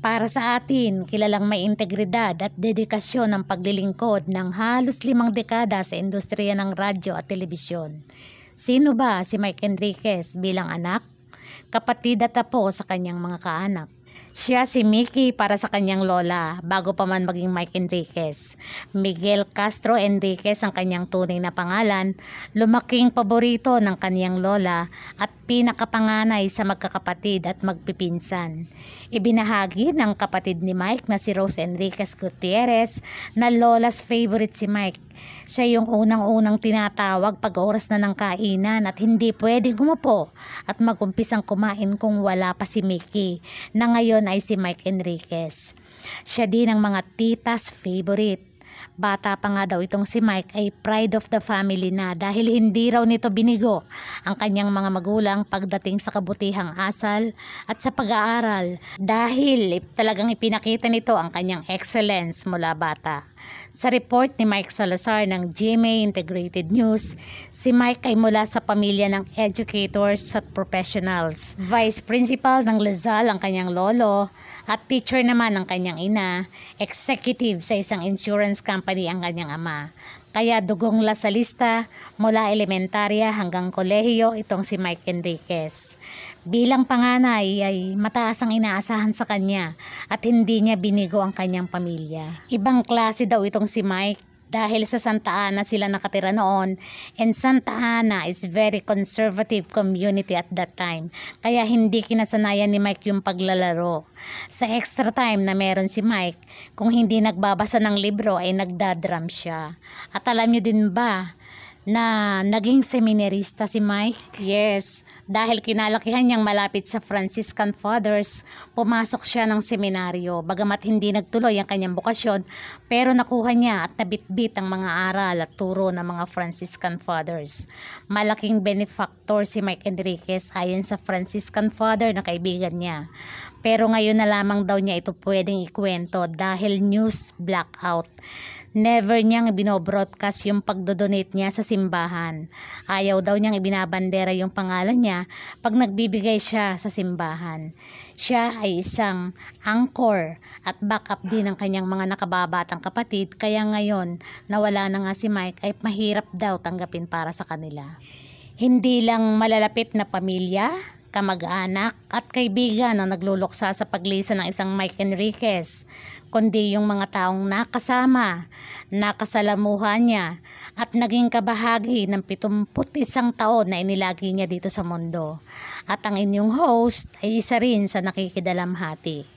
Para sa atin, kilalang may integridad at dedikasyon ng paglilingkod ng halos 5 dekada sa industriya ng radyo at telebisyon. Sino ba si Mike Enriquez bilang anak, kapatid at apo sa kanyang mga kaanak? Siya si Mickey para sa kanyang lola bago pa man maging Mike Enriquez. Miguel Castro Enriquez ang kanyang tunay na pangalan, lumaking paborito ng kanyang lola at pinakapanganay sa magkakapatid at magpipinsan. Ibinahagi ng kapatid ni Mike na si Rose Enriquez Gutierrez na lola's favorite si Mike. Siya yung unang-unang tinatawag pag oras na ng kainan at hindi pwedeng umupo at mag-umpisang kumain kung wala pa si Mickey na ngayon ay si Mike Enriquez. Siya din ang mga titas favorite. Bata pa nga daw itong si Mike ay pride of the family na dahil hindi raw nito binigo ang kanyang mga magulang pagdating sa kabutihang asal at sa pag-aaral dahil talagang ipinakita nito ang kanyang excellence mula bata. Sa report ni Mike Salazar ng GMA Integrated News, si Mike ay mula sa pamilya ng educators at professionals. Vice Principal ng Lazal ang kanyang lolo at teacher naman ang kanyang ina, executive sa isang insurance company ang kanyang ama. Kaya dugong lasalista mula elementarya hanggang kolehiyo itong si Mike Enriquez. Bilang panganay ay mataas ang inaasahan sa kanya at hindi niya binigo ang kanyang pamilya. Ibang klase daw itong si Mike dahil sa Santa Ana sila nakatira noon, and Santa Ana is very conservative community at that time. Kaya hindi kinasanayan ni Mike yung paglalaro. Sa extra time na meron si Mike, kung hindi nagbabasa ng libro ay nagdadrum siya. At alam niyo din ba na naging seminarista si Mike? Yes, dahil kinalakihan niyang malapit sa Franciscan Fathers, pumasok siya ng seminaryo. Bagamat hindi nagtuloy ang kanyang bukasyon, pero nakuha niya at nabitbit ang mga aral at turo ng mga Franciscan Fathers. Malaking benefactor si Mike Enriquez ayon sa Franciscan Father na kaibigan niya. Pero ngayon na lamang daw niya ito pwedeng ikwento dahil news blackout. Never niyang binobroadcast yung pagdodonate niya sa simbahan. Ayaw daw niyang ibinabandera yung pangalan niya pag nagbibigay siya sa simbahan. Siya ay isang anchor at backup din ng kanyang mga nakababatang kapatid, kaya ngayon nawala na nga si Mike ay mahirap daw tanggapin para sa kanila. Hindi lang malalapit na pamilya, kamag-anak at kaibigan ang nagluluksa sa paglisa ng isang Mike Enriquez, kundi yung mga taong nakasama, nakasalamuhan niya at naging kabahagi ng 71 taon na inilagi niya dito sa mundo. At ang inyong host ay isa rin sa nakikidalamhati.